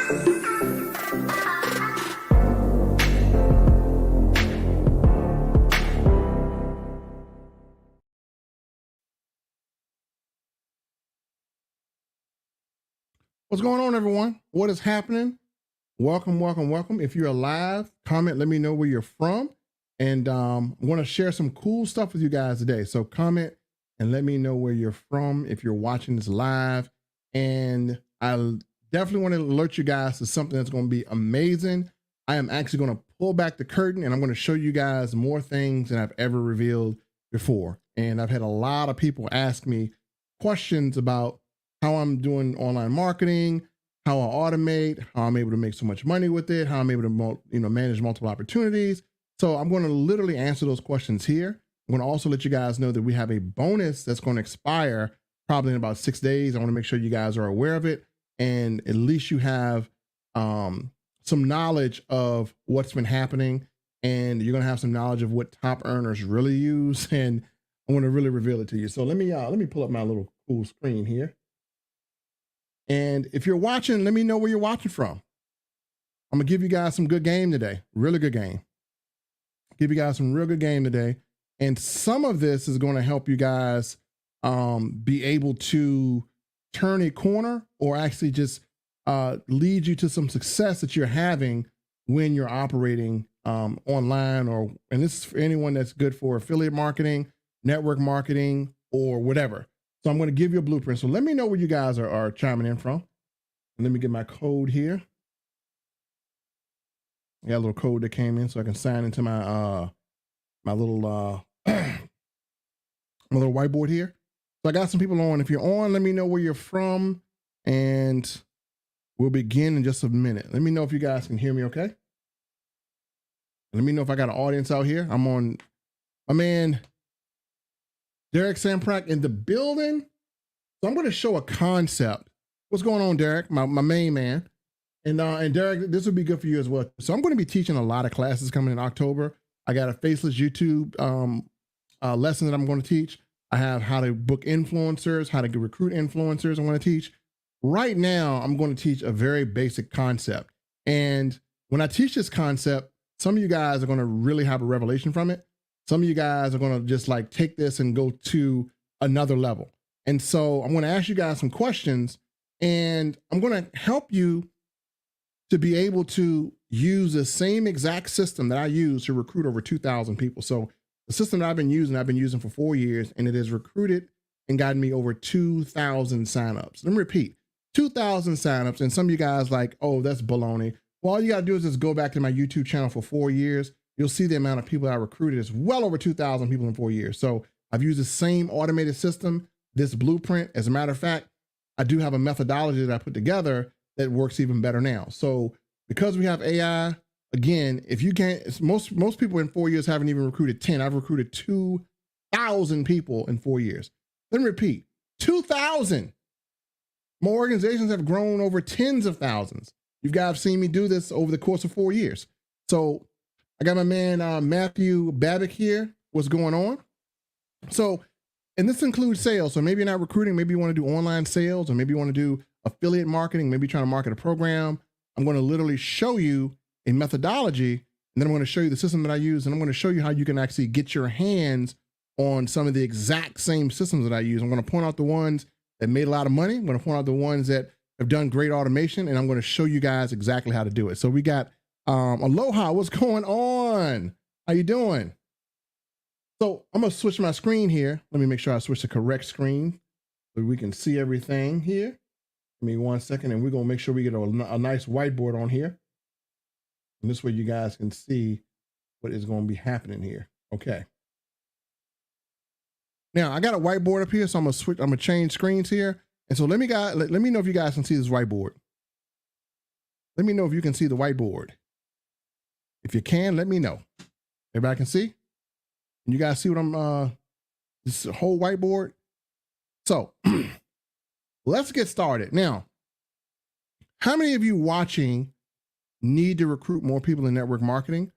What's going on, everyone? What is happening? Welcome, welcome, welcome. If you're alive, comment, let me know where you're from. And I want to share some cool stuff with you guys today. So comment and let me know where you're from if you're watching this live. And I definitely want to alert you guys to something that's going to be amazing. I am actually going to pull back the curtain and I'm going to show you guys more things than I've ever revealed before. And I've had a lot of people ask me questions about how I'm doing online marketing, how I automate, how I'm able to make so much money with it, how I'm able to manage multiple opportunities. So I'm going to literally answer those questions here. I'm going to also let you guys know that we have a bonus that's going to expire probably in about 6 days. I want to make sure you guys are aware of it, and at least you have some knowledge of what's been happening, and you're going to have some knowledge of what top earners really use, and I want to really reveal it to you. So let me pull up my little cool screen here. And if you're watching, let me know where you're watching from. I'm gonna give you guys some good game today, really good game. Give you guys some real good game today. And some of this is gonna help you guys be able to turn a corner or actually just lead you to some success that you're having when you're operating online, and this is for anyone that's good for affiliate marketing, network marketing, or whatever. So I'm going to give you a blueprint. So let me know where you guys are chiming in from. And let me get my code here. I got a little code that came in so I can sign into my my little whiteboard here. So I got some people on. If you're on, let me know where you're from, and we'll begin in just a minute. Let me know if you guys can hear me okay. Let me know if I got an audience out here. I'm on my man Derek Samprak in the building. So I'm going to show a concept. What's going on, Derek? My main man. And Derek, this would be good for you as well. So I'm going to be teaching a lot of classes coming in October. I got a faceless YouTube lesson that I'm going to teach. I have how to book influencers, how to recruit influencers I want to teach. Right now, I'm going to teach a very basic concept. And when I teach this concept, some of you guys are going to really have a revelation from it. Some of you guys are going to just like take this and go to another level. And so I'm going to ask you guys some questions, and I'm going to help you to be able to use the same exact system that I use to recruit over 2,000 people. So the system that I've been using for 4 years, and it has recruited and gotten me over 2,000 signups. Let me repeat, 2,000 signups. And some of you guys like, oh, that's baloney. Well, all you got to do is just go back to my YouTube channel for 4 years. You'll see the amount of people that I recruited is well over 2,000 people in 4 years. So I've used the same automated system, this blueprint. As a matter of fact, I do have a methodology that I put together that works even better now. So because we have AI, again, if you can't, most people in 4 years haven't even recruited 10. I've recruited 2,000 people in 4 years. Let me repeat, 2,000. More organizations have grown over tens of thousands. You guys have seen me do this over the course of 4 years. So I got my man Matthew Babick here. What's going on? So, and this includes sales. So maybe you're not recruiting, maybe you want to do online sales, or maybe you want to do affiliate marketing, maybe you're trying to market a program. I'm going to literally show you a methodology, and then I'm going to show you the system that I use, and I'm going to show you how you can actually get your hands on some of the exact same systems that I use. I'm going to point out the ones that made a lot of money. I'm going to point out the ones that have done great automation, and I'm going to show you guys exactly how to do it. So we got Aloha, what's going on? How you doing? So I'm gonna switch my screen here. Let me make sure I switch the correct screen so we can see everything here. Give me 1 second, and we're gonna make sure we get a nice whiteboard on here. And this way you guys can see what is gonna be happening here. Okay. Now I got a whiteboard up here, so I'm gonna change screens here. And so let me know if you guys can see this whiteboard. Let me know if you can see the whiteboard. If you can, let me know. Everybody can see? And you guys see what I'm, this whole whiteboard? So let's get started. Now, how many of you watching need to recruit more people in network marketing,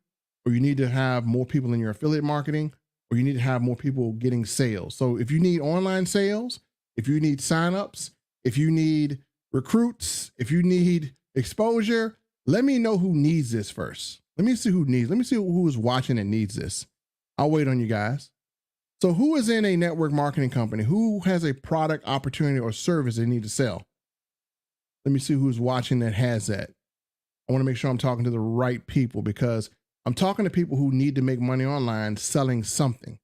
or you need to have more people in your affiliate marketing, or you need to have more people getting sales? So if you need online sales, if you need signups, if you need recruits, if you need exposure, let me know who needs this first. Let me see who is watching and needs this. I'll wait on you guys. So who is in a network marketing company? Who has a product opportunity or service they need to sell? Let me see who's watching that has that. I want to make sure I'm talking to the right people because I'm talking to people who need to make money online selling something.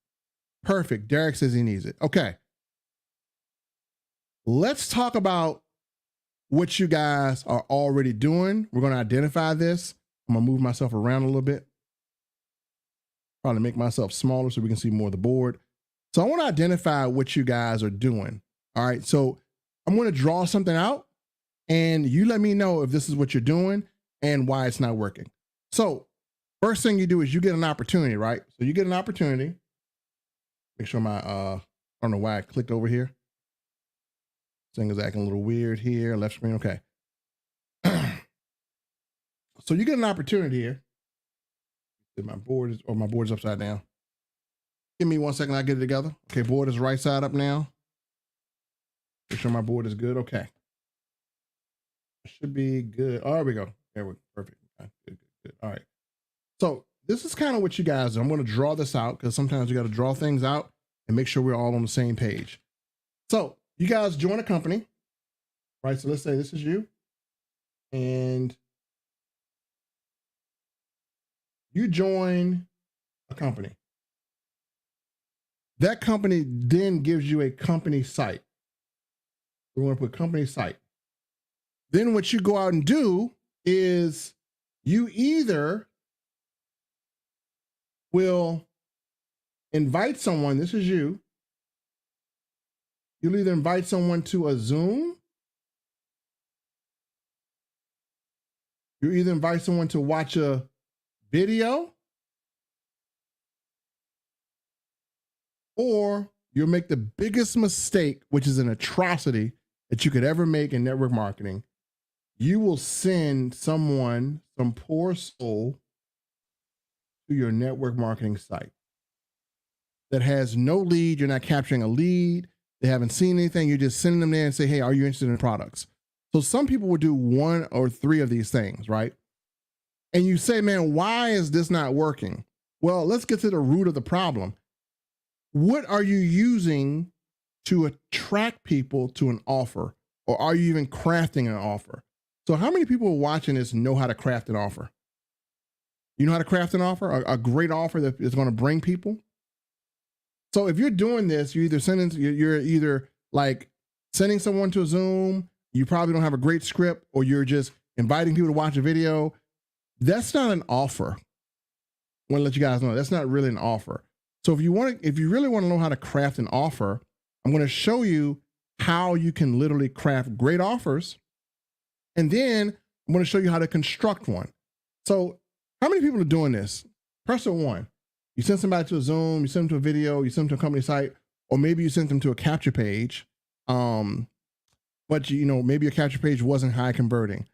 Perfect. Derek says he needs it. Okay. Let's talk about what you guys are already doing. We're going to identify this. I'm going to move myself around a little bit. Probably make myself smaller so we can see more of the board. So I want to identify what you guys are doing. All right. So I'm going to draw something out and you let me know if this is what you're doing and why it's not working. So first thing you do is you get an opportunity, right? So you get an opportunity. Make sure my, I don't know why I clicked over here. Thing is acting a little weird here. Left screen. Okay. So you get an opportunity here. My board is upside down. Give me 1 second. I'll get it together. Okay. Board is right side up now. Make sure my board is good. Okay. Should be good. Oh, there we go. There we go. Perfect. Good. All right. So this is kind of what you guys do. I'm going to draw this out because sometimes you got to draw things out and make sure we're all on the same page. So you guys join a company, right? So let's say this is you and you join a company. That company then gives you a company site. We're going to put company site. Then what you go out and do is you either will invite someone, this is you. You'll either invite someone to a Zoom. You either invite someone to watch a video, or you'll make the biggest mistake, which is an atrocity that you could ever make in network marketing. You will send someone, some poor soul, to your network marketing site that has no lead. You're not capturing a lead. They haven't seen anything. You're just sending them there and say, hey, are you interested in products? So some people would do 1 or 3 of these things, right? And you say, man, why is this not working? Well, let's get to the root of the problem. What are you using to attract people to an offer? Or are you even crafting an offer? So how many people watching this know how to craft an offer? You know how to craft an offer? A great offer that is going to bring people? So if you're doing this, you're either like sending someone to a Zoom, you probably don't have a great script, or you're just inviting people to watch a video. That's not an offer. I want to let you guys know that's not really an offer. So if you really want to know how to craft an offer, I'm going to show you how you can literally craft great offers. And then I'm going to show you how to construct one. So how many people are doing this? Press 1. You send somebody to a Zoom, you send them to a video, you send them to a company site, or maybe you sent them to a capture page. But maybe your capture page wasn't high converting.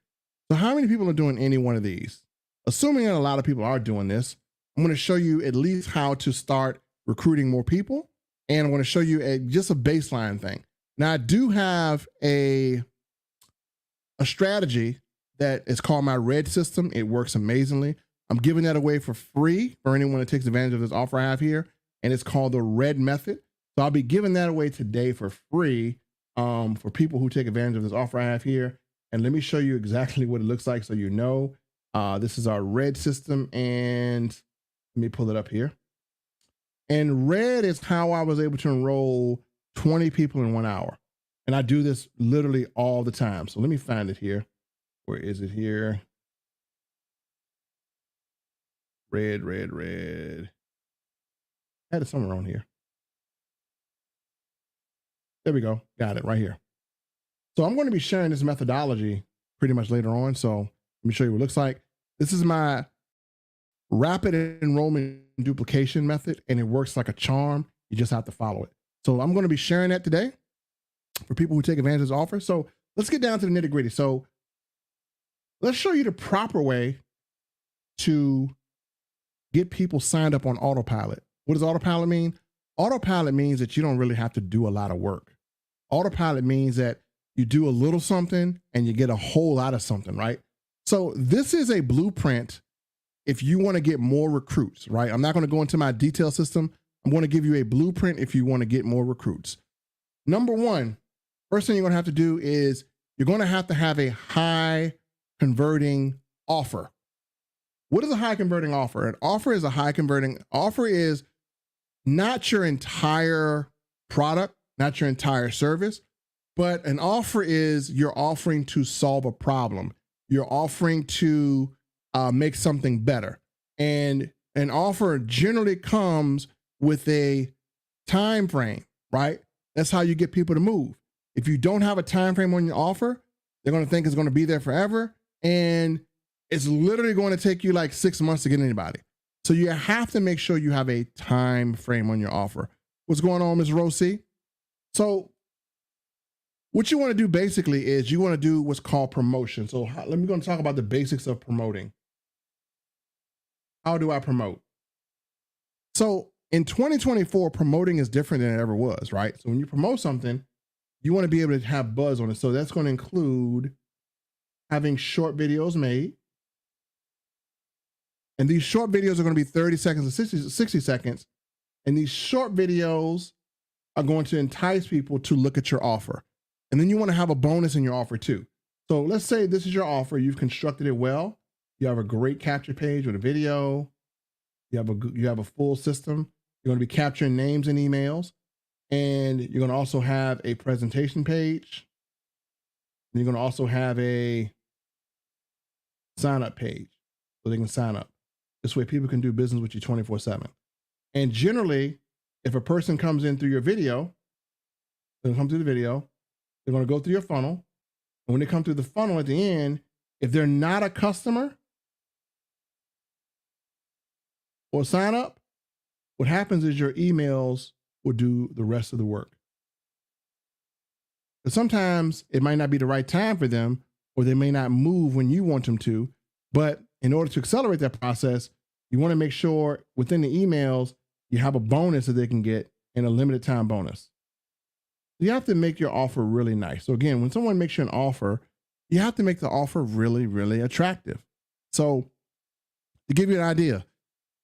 So how many people are doing any one of these? Assuming that a lot of people are doing this, I'm going to show you at least how to start recruiting more people. And I'm going to show you just a baseline thing. Now I do have a strategy that is called my RED system. It works amazingly. I'm giving that away for free for anyone that takes advantage of this offer I have here. And it's called the RED method. So I'll be giving that away today for free for people who take advantage of this offer I have here. And let me show you exactly what it looks like so you know. This is our RED system, and let me pull it up here. And RED is how I was able to enroll 20 people in 1 hour. And I do this literally all the time. So let me find it here. Where is it here? RED. I had it somewhere on here. There we go. Got it right here. So I'm going to be sharing this methodology pretty much later on. So let me show you what it looks like. This is my rapid enrollment duplication method, and it works like a charm. You just have to follow it. So I'm going to be sharing that today for people who take advantage of this offer. So let's get down to the nitty gritty. So let's show you the proper way to get people signed up on autopilot. What does autopilot mean? Autopilot means that you don't really have to do a lot of work. Autopilot means that you do a little something and you get a whole lot of something, right? So this is a blueprint if you want to get more recruits, right? I'm not going to go into my detail system. I'm going to give you a blueprint if you want to get more recruits. Number one, first thing you're going to have to do is you're going to have a high converting offer. What is a high converting offer? An offer is a high converting offer is not your entire product, not your entire service, but an offer is you're offering to solve a problem. You're offering to make something better. And an offer generally comes with a time frame, right? That's how you get people to move. If you don't have a time frame on your offer, they're going to think it's going to be there forever. And it's literally going to take you like 6 months to get anybody. So you have to make sure you have a time frame on your offer. What's going on, Ms. Rosie? So what you want to do basically is you want to do what's called promotion. So let me go and talk about the basics of promoting. How do I promote? So in 2024, promoting is different than it ever was, right? So when you promote something, you want to be able to have buzz on it. So that's going to include having short videos made. And these short videos are going to be 30 seconds to 60 seconds. And these short videos are going to entice people to look at your offer. And then you want to have a bonus in your offer too. So let's say this is your offer. You've constructed it well. You have a great capture page with a video. You have a full system. You're going to be capturing names and emails. And you're going to also have a presentation page. And you're going to also have a sign up page so they can sign up. This way people can do business with you 24/7. And generally, if a person comes in through your video, they're going to come through the video, they're going to go through your funnel. And when they come through the funnel at the end, if they're not a customer or sign up, what happens is your emails will do the rest of the work. But sometimes it might not be the right time for them, or they may not move when you want them to. But in order to accelerate that process, you want to make sure within the emails, you have a bonus that they can get and a limited time bonus. You have to make your offer really nice. So again, when someone makes you an offer, you have to make the offer really, really attractive. So to give you an idea,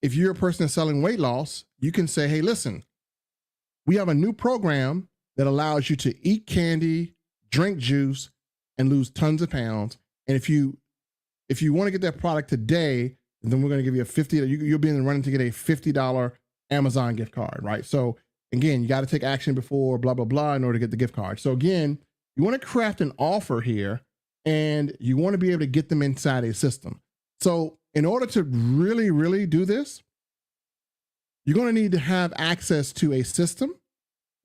if you're a person that's selling weight loss, you can say, hey, listen, we have a new program that allows you to eat candy, drink juice, and lose tons of pounds. And if you want to get that product today, then we're going to give you a $50, you'll be in the running to get a $50 Amazon gift card, right? So again, you got to take action before blah, blah, blah in order to get the gift card. So again, you want to craft an offer here and you want to be able to get them inside a system. So in order to really, really do this, you're going to need to have access to a system.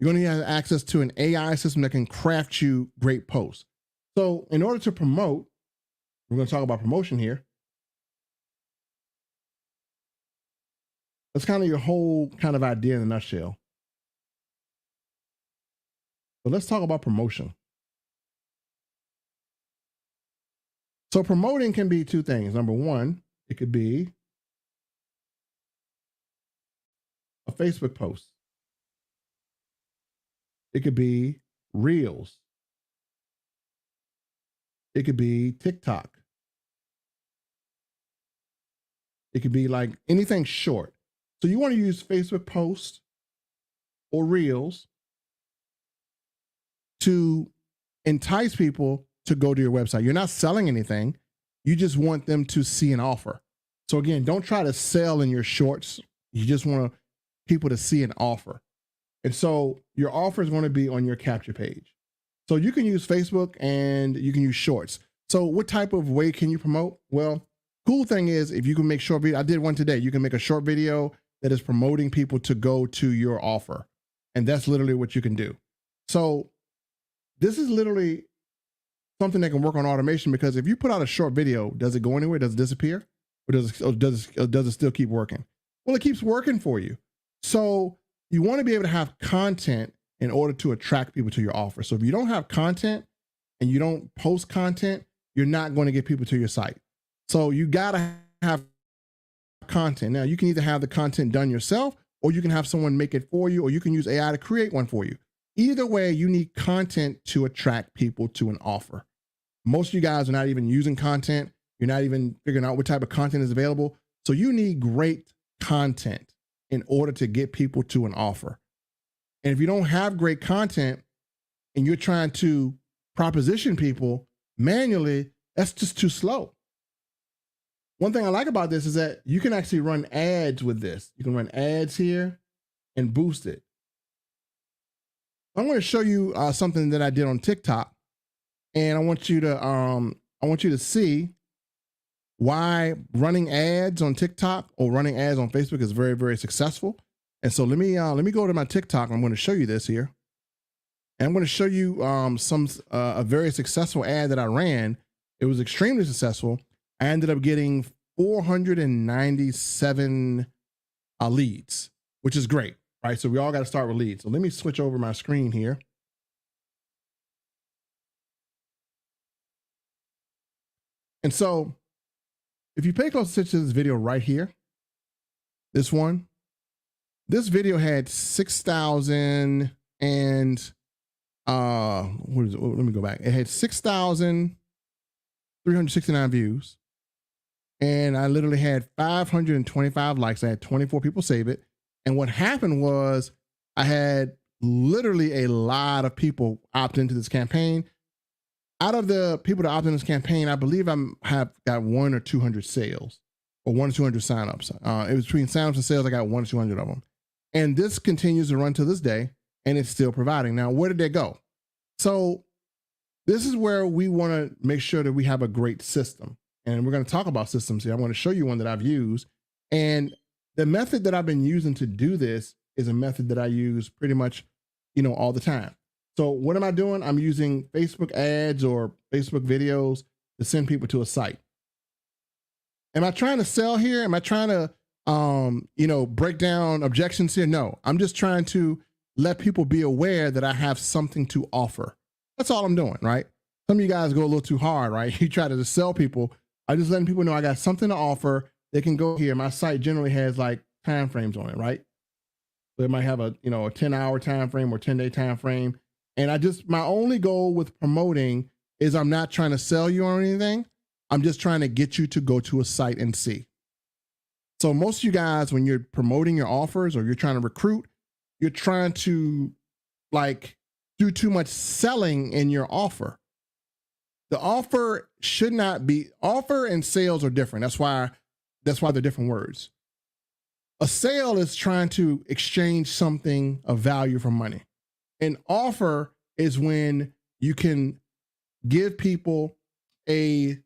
You're going to need to have access to an AI system that can craft you great posts. So in order to promote, we're going to talk about promotion here. That's kind of your whole kind of idea in a nutshell. But let's talk about promotion. So promoting can be two things. Number one, it could be a Facebook post. It could be Reels. It could be TikTok. It could be like anything short. So you want to use Facebook posts or Reels to entice people to go to your website. You're not selling anything. You just want them to see an offer. So again, don't try to sell in your shorts. You just want people to see an offer. And so your offer is going to be on your capture page. So you can use Facebook and you can use shorts. So what type of way can you promote? Well, cool thing is if you can make short video, I did one today. You can make a short video that is promoting people to go to your offer. And that's literally what you can do. So this is literally something that can work on automation, because if you put out a short video, does it go anywhere? Does it disappear? Or does it still keep working? Well, it keeps working for you. So you want to be able to have content in order to attract people to your offer. So if you don't have content and you don't post content, you're not going to get people to your site. So you got to have content. Now you can either have the content done yourself, or you can have someone make it for you, or you can use AI to create one for you. Either way, you need content to attract people to an offer. Most of you guys are not even using content. You're not even figuring out what type of content is available. So you need great content in order to get people to an offer. And if you don't have great content and you're trying to proposition people manually, that's just too slow. One thing I like about this is that you can actually run ads with this. You can run ads here and boost it. I'm going to show you something that I did on TikTok, and I want you to see why running ads on TikTok or running ads on Facebook is very, very successful. And so let me go to my TikTok. I'm going to show you this here, and I'm going to show you a very successful ad that I ran. It was extremely successful. I ended up getting 497 leads, which is great, right? So we all got to start with leads. So let me switch over my screen here. And so if you pay close attention to this video right here, this video had 6,000 and let me go back. It had 6,369 views. And I literally had 525 likes. I had 24 people save it. And what happened was I had literally a lot of people opt into this campaign. Out of the people that opt into this campaign, I believe I have got 100 or 200 sales or 100 or 200 signups. It was between signups and sales. I got 100 or 200 of them. And this continues to run to this day, and it's still providing. Now, where did they go? So this is where we want to make sure that we have a great system. And we're going to talk about systems here. I'm going to show you one that I've used. And the method that I've been using to do this is a method that I use pretty much, all the time. So what am I doing? I'm using Facebook ads or Facebook videos to send people to a site. Am I trying to sell here? Am I trying to, break down objections here? No, I'm just trying to let people be aware that I have something to offer. That's all I'm doing, right? Some of you guys go a little too hard, right? You try to just sell people. I just letting people know I got something to offer. They can go here. My site generally has like time frames on it, right? So it might have a 10-hour time frame or 10-day time frame. And my only goal with promoting is I'm not trying to sell you on anything. I'm just trying to get you to go to a site and see. So most of you guys, when you're promoting your offers or you're trying to recruit, you're trying to do too much selling in your offer. The offer should not be, offer and sales are different. That's why they're different words. A sale is trying to exchange something of value for money. An offer is when you can give people a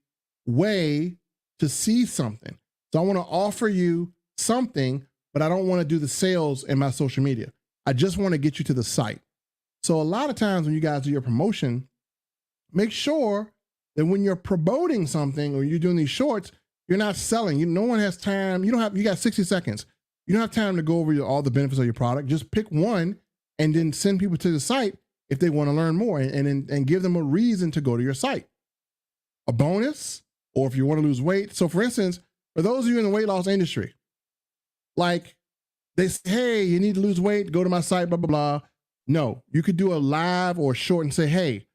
way to see something. So I want to offer you something, but I don't want to do the sales in my social media. I just want to get you to the site. So a lot of times when you guys do your promotion, make sure that when you're promoting something or you're doing these shorts, you're not selling. No one has time. You got 60 seconds. You don't have time to go over all the benefits of your product. Just pick one and then send people to the site if they want to learn more and give them a reason to go to your site. A bonus, or if you want to lose weight. So for instance, for those of you in the weight loss industry, like they say, hey, you need to lose weight, go to my site, blah, blah, blah. No, you could do a live or short and say, hey,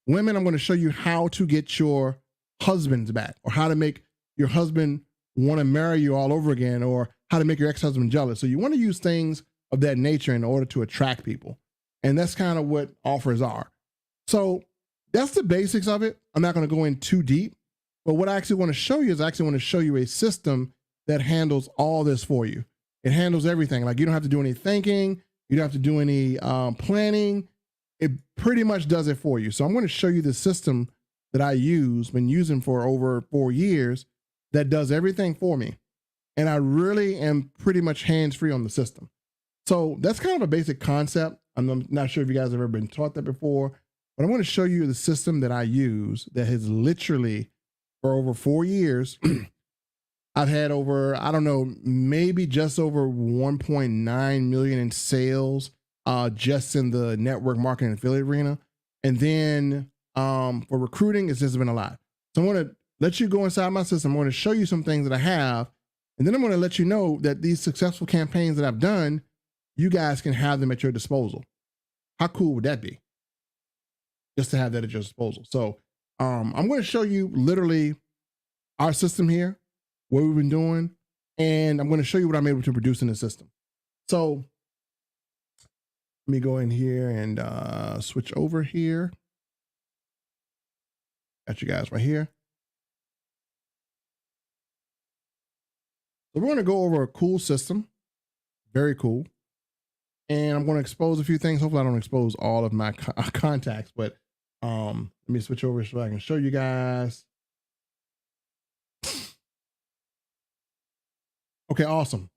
women, I'm going to show you how to get your husbands back, or how to make your husband want to marry you all over again, or how to make your ex-husband jealous. So you want to use things of that nature in order to attract people. And that's kind of what offers are. So that's the basics of it. I'm not going to go in too deep, but what I actually want to show you is I actually want to show you a system that handles all this for you. It handles everything. Like you don't have to do any thinking. You don't have to do any planning. It pretty much does it for you. So I'm going to show you the system that I use, been using for over 4 years, that does everything for me. And I really am pretty much hands-free on the system. So that's kind of a basic concept. I'm not sure if you guys have ever been taught that before, but I want to show you the system that I use that has literally, for over 4 years, I've had over, I don't know, maybe just over 1.9 million in sales just in the network marketing and affiliate arena. And then for recruiting, it's just been a lot. So I'm going to let you go inside my system. I'm going to show you some things that I have. And then I'm going to let you know that these successful campaigns that I've done, you guys can have them at your disposal. How cool would that be? Just to have that at your disposal. So I'm going to show you literally our system here, what we've been doing, and I'm going to show you what I'm able to produce in the system. So let me go in here and switch over here. Got you guys right here. So we're going to go over a cool system. Very cool. And I'm going to expose a few things. Hopefully I don't expose all of my contacts, but let me switch over so I can show you guys. Okay, awesome.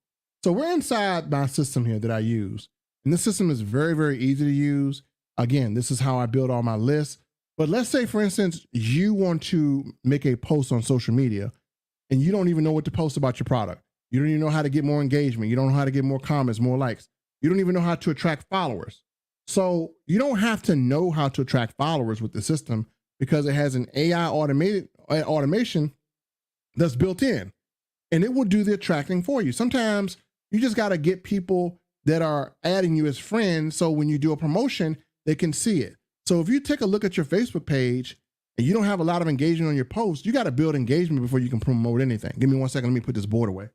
So we're inside my system here that I use. And this system is very, very easy to use. Again, this is how I build all my lists. But let's say, for instance, you want to make a post on social media and you don't even know what to post about your product. You don't even know how to get more engagement. You don't know how to get more comments, more likes. You don't even know how to attract followers. So you don't have to know how to attract followers with the system because it has an AI automation that's built in, and it will do the attracting for you. Sometimes you just got to get people that are adding you as friends, so when you do a promotion, they can see it. So if you take a look at your Facebook page and you don't have a lot of engagement on your post, you got to build engagement before you can promote anything. Give me 1 second. Let me put this board away.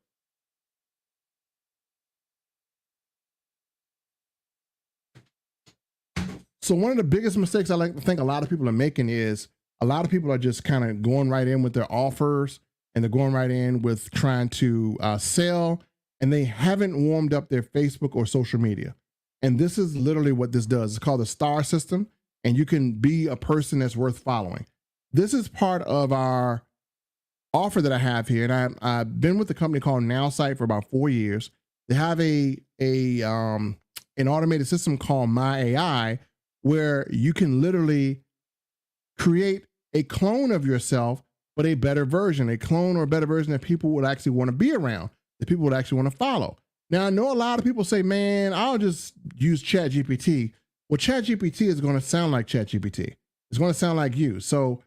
So one of the biggest mistakes I like to think a lot of people are making is a lot of people are just kind of going right in with their offers, and they're going right in with trying to sell, and they haven't warmed up their Facebook or social media. And this is literally what this does. It's called the STAR system, and you can be a person that's worth following. This is part of our offer that I have here, and I've been with a company called NowSite for about 4 years. They have an automated system called My AI, where you can literally create a clone of yourself, but a better version, a clone or a better version that people would actually want to be around, that people would actually want to follow. Now, I know a lot of people say, man, I'll just use ChatGPT. Well, ChatGPT is going to sound like ChatGPT. It's going to sound like you. So,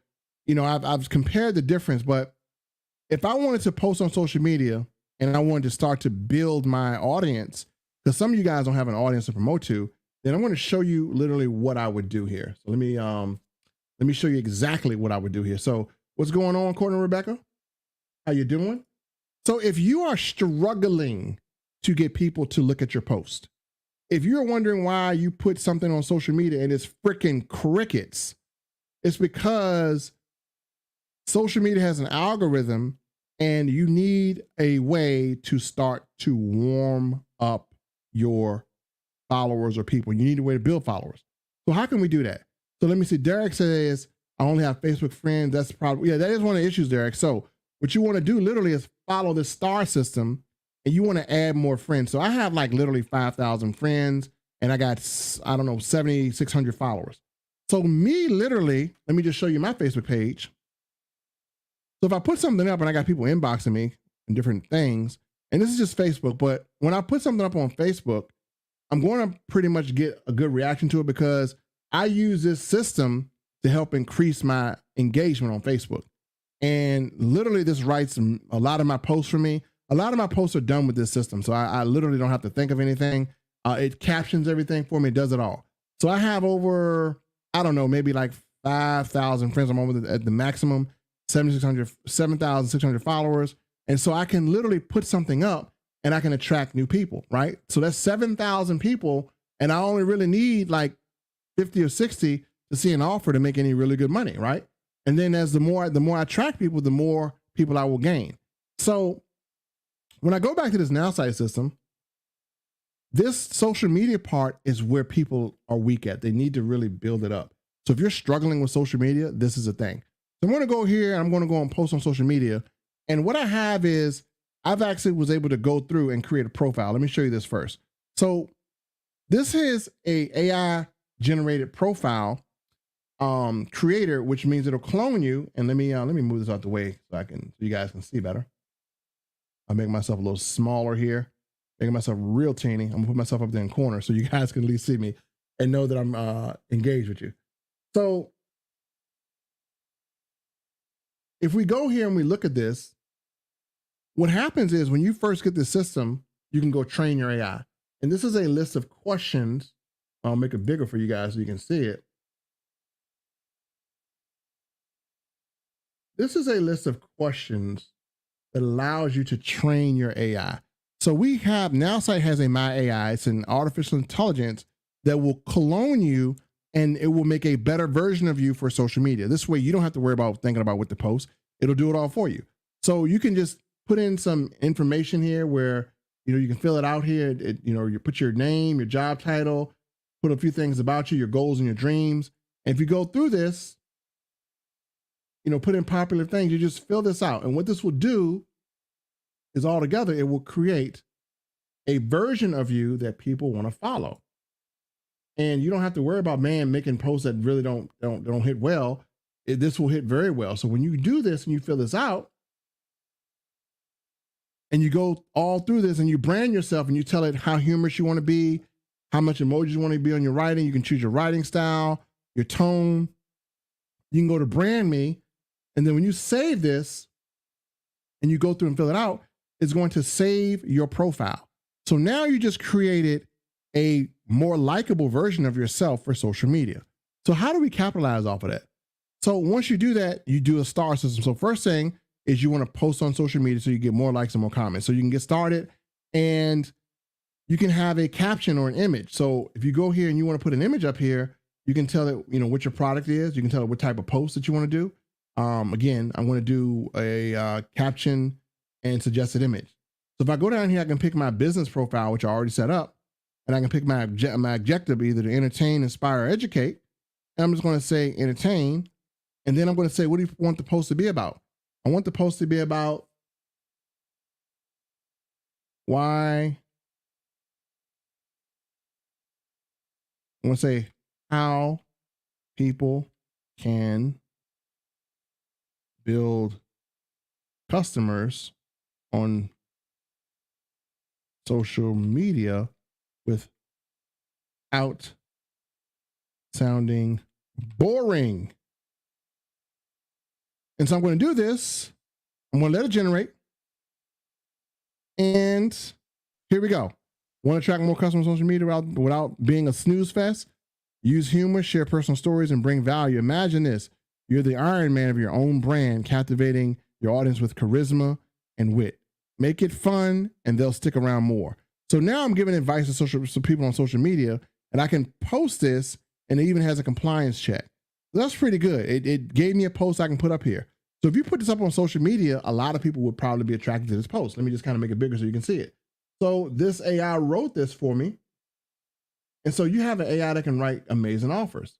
you know, I've compared the difference, but if I wanted to post on social media and I wanted to start to build my audience, because some of you guys don't have an audience to promote to, then I'm going to show you literally what I would do here. So let me show you exactly what I would do here. So what's going on, Courtney and Rebecca? How you doing? So if you are struggling to get people to look at your post, if you're wondering why you put something on social media and it's freaking crickets, it's because social media has an algorithm and you need a way to start to warm up your followers or people. You need a way to build followers. So how can we do that? So let me see. Derek says, I only have Facebook friends. That's probably, yeah, that is one of the issues, Derek. So what you want to do literally is follow the STAR system, and you want to add more friends. So I have like literally 5,000 friends, and I got, I don't know, 7,600 followers. So me literally, let me just show you my Facebook page. So if I put something up and I got people inboxing me and different things, and this is just Facebook, but when I put something up on Facebook, I'm going to pretty much get a good reaction to it because I use this system to help increase my engagement on Facebook. And literally this writes a lot of my posts for me. A lot of my posts are done with this system. So I literally don't have to think of anything. It captions everything for me. It does it all. So I have over, I don't know, maybe like 5,000 friends. I'm over at the maximum, 7,600 followers. And so I can literally put something up and I can attract new people, right? So that's 7,000 people, and I only really need like 50 or 60 to see an offer to make any really good money, right? And then as the more I attract people, the more people I will gain. So when I go back to this NowSite system, this social media part is where people are weak at. They need to really build it up. So if you're struggling with social media, this is a thing. So I'm going to go here and I'm going to go and post on social media. And what I have is I've actually was able to go through and create a profile. Let me show you this first. So this is a AI generated profile creator, which means it'll clone you. And let me move this out the way so you guys can see better. I'll make myself a little smaller here, making myself real teeny. I'm gonna put myself up there in the corner so you guys can at least see me and know that I'm engaged with you. So if we go here and we look at this, what happens is when you first get the system, you can go train your AI. And this is a list of questions. I'll make it bigger for you guys so you can see it. this is a list of questions that allows you to train your AI. So we have, NowSite has a My AI. It's an artificial intelligence that will clone you, and it will make a better version of you for social media. This way you don't have to worry about thinking about what to post. It'll do it all for you. So you can just put in some information here where, you can fill it out here. You put your name, your job title, put a few things about you, your goals and your dreams. And if you go through this, put in popular things, you just fill this out. And what this will do is all together, it will create a version of you that people want to follow. And you don't have to worry about making posts that really don't hit well. This will hit very well. So when you do this and you fill this out, and you go all through this and you brand yourself and you tell it how humorous you want to be, how much emojis you want to be on your writing. You can choose your writing style, your tone. You can go to brand me. And then when you save this and you go through and fill it out, it's going to save your profile. So now you just created a more likable version of yourself for social media. So how do we capitalize off of that? So once you do that, you do a star system. So first thing is you want to post on social media so you get more likes and more comments. So you can get started, and you can have a caption or an image. So if you go here and you want to put an image up here, you can tell it, what your product is. You can tell it what type of post that you want to do. Again, I want to do a caption and suggested image. So if I go down here, I can pick my business profile, which I already set up, and I can pick my objective, either to entertain, inspire, or educate. And I'm just going to say entertain. And then I'm going to say, what do you want the post to be about? I want the post to be about why. I want to say how people can build customers on social media without sounding boring. And so I'm going to do this. I'm going to let it generate. And here we go. Want to attract more customers on social media without being a snooze fest? Use humor, share personal stories, and bring value. Imagine this. You're the Iron Man of your own brand, captivating your audience with charisma and wit. Make it fun, and they'll stick around more. So now I'm giving advice to people on social media, and I can post this, and it even has a compliance check. That's pretty good. It gave me a post I can put up here. So if you put this up on social media, a lot of people would probably be attracted to this post. Let me just kind of make it bigger so you can see it. So this AI wrote this for me. And so you have an AI that can write amazing offers.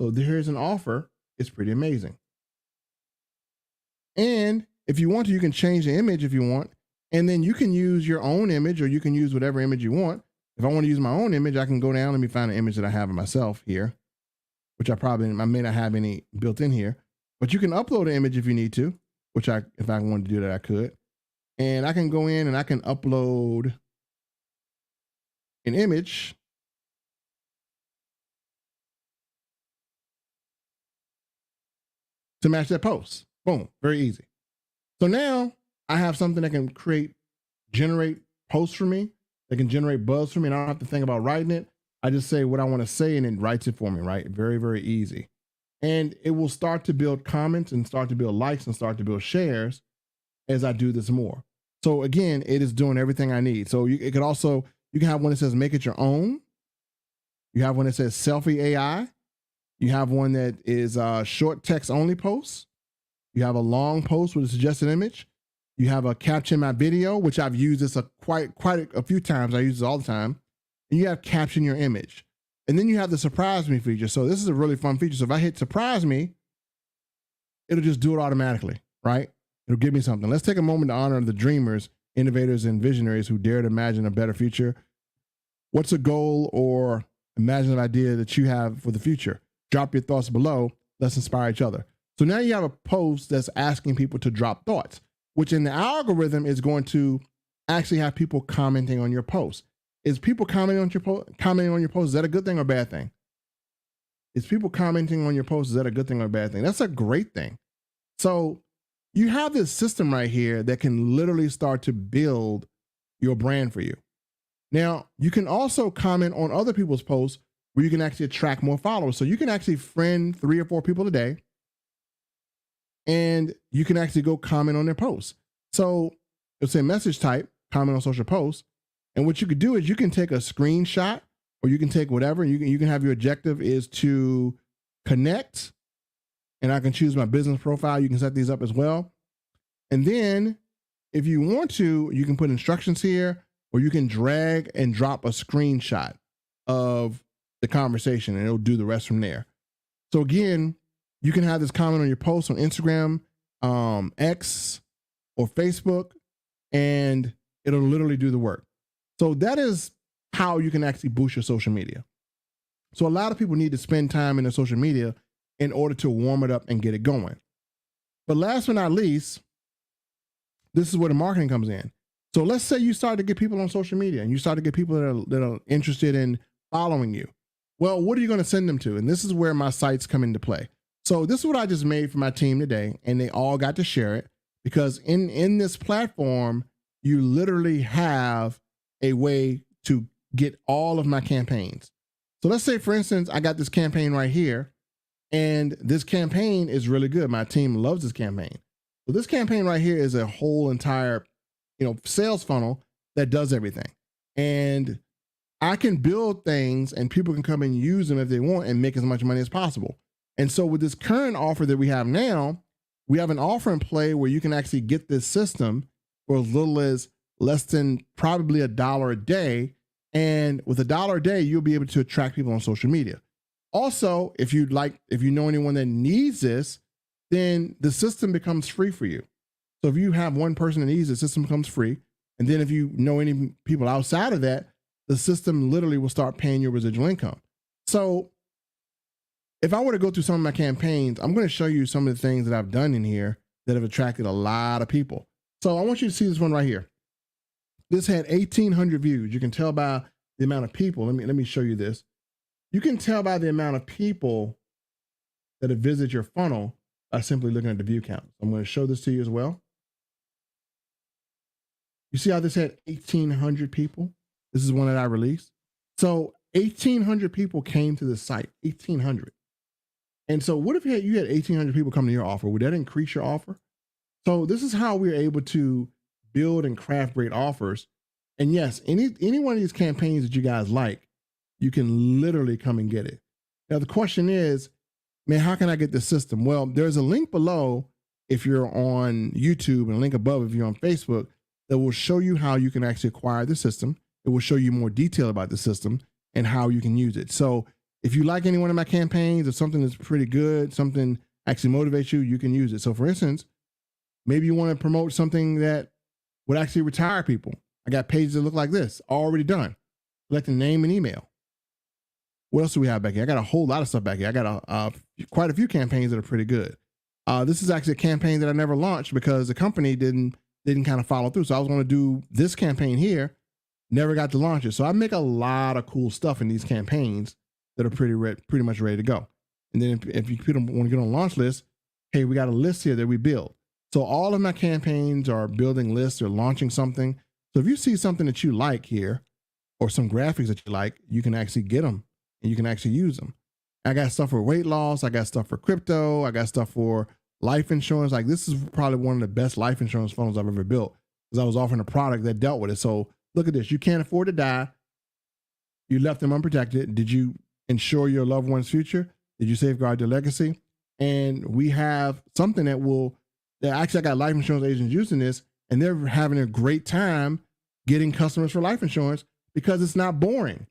So here's an offer. It's pretty amazing. And if you want to, you can change the image if you want. And then you can use your own image, or you can use whatever image you want. If I want to use my own image, I can go down. Let me find an image that I have of myself here, which I may not have any built in here. But you can upload an image if you need to, which if I wanted to do that, I could. And I can go in and I can upload an image to match that post. Boom, very easy. So now I have something that can generate posts for me, that can generate buzz for me, and I don't have to think about writing it. I just say what I want to say, and it writes it for me, right? Very, very easy. And it will start to build comments and start to build likes and start to build shares as I do this more. So again, it is doing everything I need. So you can have one that says make it your own. You have one that says selfie AI. You have one that is short text only posts. You have a long post with a suggested image. You have a caption my video, which I've used this quite a few times. I use it all the time. And you have caption your image. And then you have the surprise me feature. So this is a really fun feature. So if I hit surprise me, it'll just do it automatically, right? It'll give me something. Let's take a moment to honor the dreamers, innovators, and visionaries who dare to imagine a better future. What's a goal or imaginative idea that you have for the future? Drop your thoughts below. Let's inspire each other. So now you have a post that's asking people to drop thoughts, which in the algorithm is going to actually have people commenting on your post. Is people commenting on your post? Is that a good thing or a bad thing? Is people commenting on your post? Is that a good thing or a bad thing? That's a great thing. So you have this system right here that can literally start to build your brand for you. Now, you can also comment on other people's posts where you can actually attract more followers. So you can actually friend 3 or 4 people a day. and you can actually go comment on their posts. So it'll say message type, comment on social posts. And what you could do is you can take a screenshot, or you can take whatever. You can have your objective is to connect, and I can choose my business profile. You can set these up as well. And then if you want to, you can put instructions here, or you can drag and drop a screenshot of the conversation, and it'll do the rest from there. So again, you can have this comment on your post on Instagram, X, or Facebook, and it'll literally do the work. So that is how you can actually boost your social media. So a lot of people need to spend time in their social media in order to warm it up and get it going. But last but not least, this is where the marketing comes in. So let's say you start to get people on social media, and you start to get people that are interested in following you. Well, what are you going to send them to? And this is where my sites come into play. So this is what I just made for my team today, and they all got to share it, because in this platform, you literally have a way to get all of my campaigns. So let's say, for instance, I got this campaign right here, and this campaign is really good. My team loves this campaign. So this campaign right here is a whole entire, sales funnel that does everything. And I can build things, and people can come and use them if they want and make as much money as possible. And so with this current offer that we have now, we have an offer in play where you can actually get this system for as little as less than probably $1 a day. And with $1 a day, you'll be able to attract people on social media. Also, if you know anyone that needs this, then the system becomes free for you. So if you have one person that needs it, the system becomes free. And then if you know any people outside of that, the system literally will start paying your residual income. So if I were to go through some of my campaigns, I'm going to show you some of the things that I've done in here that have attracted a lot of people. So I want you to see this one right here. This had 1,800 views. You can tell by the amount of people. Let me show you this. You can tell by the amount of people that have visited your funnel by simply looking at the view count. I'm going to show this to you as well. You see how this had 1,800 people? This is one that I released. So 1,800 people came to the site, 1,800. And so what if you had 1,800 people come to your offer? Would that increase your offer? So this is how we're able to build and craft great offers. And yes, any one of these campaigns that you guys like, you can literally come and get it. Now the question is, man, how can I get the system? Well, there's a link below if you're on YouTube, and a link above if you're on Facebook, that will show you how you can actually acquire the system. It will show you more detail about the system and how you can use it. So if you like any one of my campaigns, or something that's pretty good, something actually motivates you, you can use it. So for instance, maybe you want to promote something that would actually retire people. I got pages that look like this, already done. Select the name and email. What else do we have back here? I got a whole lot of stuff back here. I got quite a few campaigns that are pretty good. This is actually a campaign that I never launched because the company didn't kind of follow through. So I was going to do this campaign here, never got to launch it. So I make a lot of cool stuff in these campaigns that are pretty much ready to go. And then if you want to get on launch list, hey, we got a list here that we build. So all of my campaigns are building lists or launching something. So if you see something that you like here, or some graphics that you like, you can actually get them and you can actually use them. I got stuff for weight loss. I got stuff for crypto. I got stuff for life insurance. Like, this is probably one of the best life insurance funnels I've ever built, because I was offering a product that dealt with it. So look at this. You can't afford to die. You left them unprotected. Did you ensure your loved one's future? Did you safeguard their legacy? And we have something that actually, I got life insurance agents using this, and they're having a great time getting customers for life insurance because it's not boring.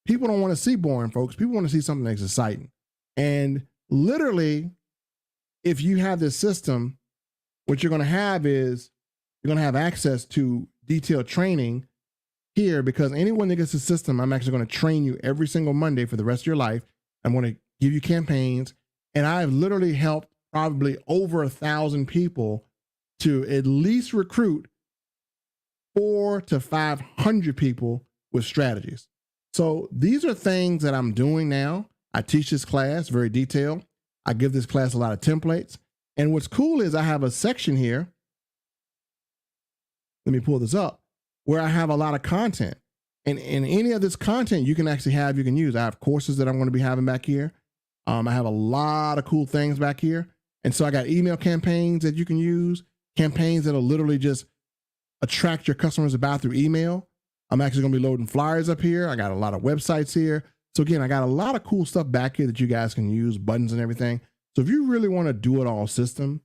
People don't want to see boring, folks. People want to see something that's exciting. And literally, if you have this system, what you're going to have is you're going to have access to detailed training here, because anyone that gets the system, I'm actually going to train you every single Monday for the rest of your life. I'm going to give you campaigns, and I've literally helped probably over 1,000 people to at least recruit 400 to 500 people with strategies. So these are things that I'm doing now. I teach this class very detailed. I give this class a lot of templates. And what's cool is I have a section here. Let me pull this up, where I have a lot of content. And any of this content you can use. I have courses that I'm going to be having back here. I have a lot of cool things back here. And so I got email campaigns that you can use, campaigns that'll literally just attract your customers to buy through email. I'm actually going to be loading flyers up here. I got a lot of websites here. So again, I got a lot of cool stuff back here that you guys can use, buttons and everything. So if you really want to do it all system,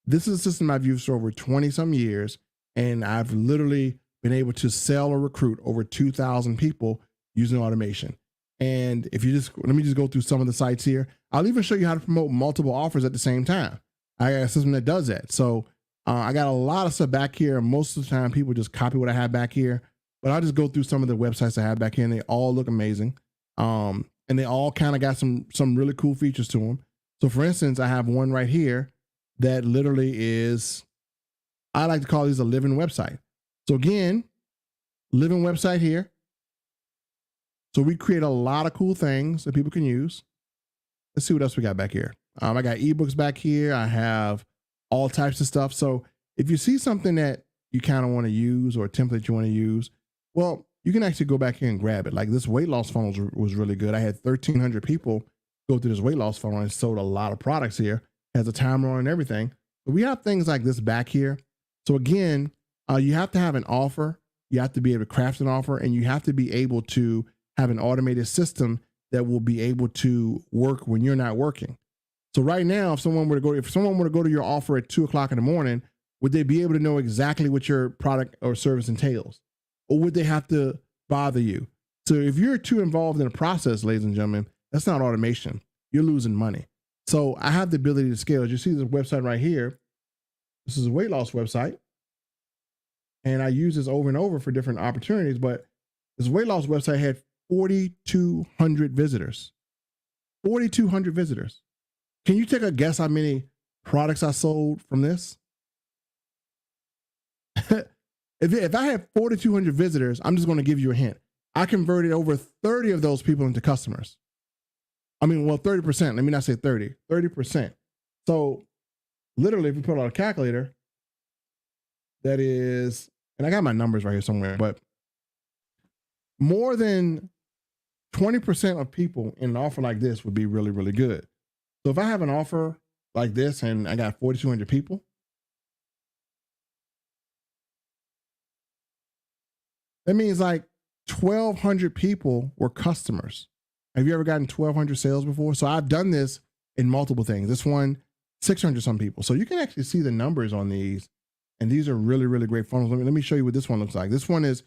this is a system I've used for over 20 some years. And I've literally been able to sell or recruit over 2,000 people using automation. And if you just, let me just go through some of the sites here. I'll even show you how to promote multiple offers at the same time. I got a system that does that. So I got a lot of stuff back here. Most of the time people just copy what I have back here, but I'll just go through some of the websites I have back here and they all look amazing. And they all kind of got some really cool features to them. So for instance, I have one right here that literally is, I like to call these a living website. So again, living website here. So we create a lot of cool things that people can use. Let's see what else we got back here. I got ebooks back here. I have all types of stuff. So if you see something that you kind of want to use or a template you want to use, well, you can actually go back here and grab it. Like this weight loss funnel was really good. I had 1,300 people go through this weight loss funnel and sold a lot of products here. Has a timer on and everything. But we have things like this back here. So again, you have to have an offer. You have to be able to craft an offer, and you have to be able to have an automated system that will be able to work when you're not working. So right now, if someone were to go to your offer at 2 o'clock in the morning, would they be able to know exactly what your product or service entails? Or would they have to bother you? So if you're too involved in the process, ladies and gentlemen, that's not automation. You're losing money. So I have the ability to scale. As you see this website right here, this is a weight loss website. And I use this over and over for different opportunities, but this weight loss website had 4,200 visitors. 4,200 visitors. Can you take a guess how many products I sold from this? If I had 4,200 visitors, I'm just going to give you a hint. I converted over 30 of those people into customers. I mean, well, 30%. Let me not say 30, 30%. So literally, if you put out a calculator, that is, and I got my numbers right here somewhere, but more than 20% of people in an offer like this would be really, really good. So if I have an offer like this and I got 4,200 people, that means like 1,200 people were customers. Have you ever gotten 1,200 sales before? So I've done this in multiple things. This one, 600 some people. So you can actually see the numbers on these. And these are really, really great funnels. Let me show you what this one looks like. This one is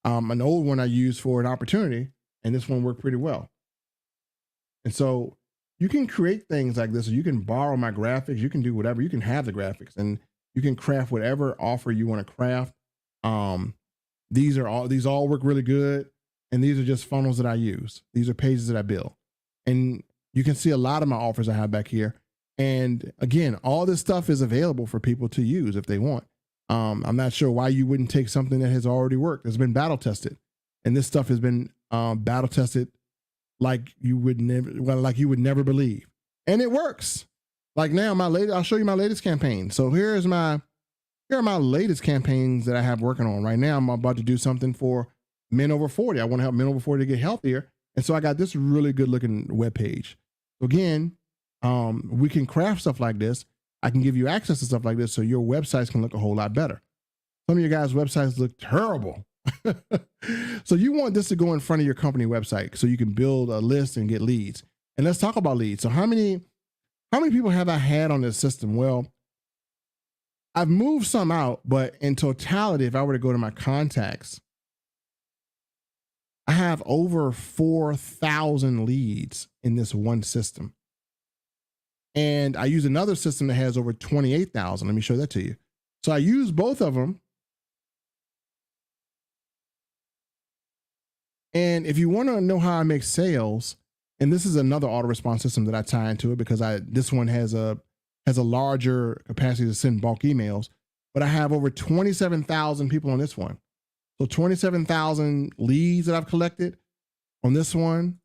an old one I used for an opportunity, and this one worked pretty well. And so you can create things like this, or you can borrow my graphics. You can do whatever. You can have the graphics, and you can craft whatever offer you want to craft. These all work really good, and these are just funnels that I use. These are pages that I build, and you can see a lot of my offers I have back here. And again, all this stuff is available for people to use if they want. I'm not sure why you wouldn't take something that has already worked. It's been battle tested, and this stuff has been battle tested like you would never believe, and it works. Like now, I'll show you my latest campaign. So here are my latest campaigns that I have working on right now. I'm about to do something for men over 40. I want to help men over 40 to get healthier, and so I got this really good looking web page. So again, we can craft stuff like this. I can give you access to stuff like this so your websites can look a whole lot better. Some of your guys' websites look terrible. So you want this to go in front of your company website so you can build a list and get leads. And let's talk about leads. So how many people have I had on this system? Well, I've moved some out, but in totality, if I were to go to my contacts, I have over 4,000 leads in this one system. And I use another system that has over 28,000. Let me show that to you. So I use both of them. And if you want to know how I make sales, and this is another auto response system that I tie into it because this one has a larger capacity to send bulk emails, but I have over 27,000 people on this one. So 27,000 leads that I've collected on this one,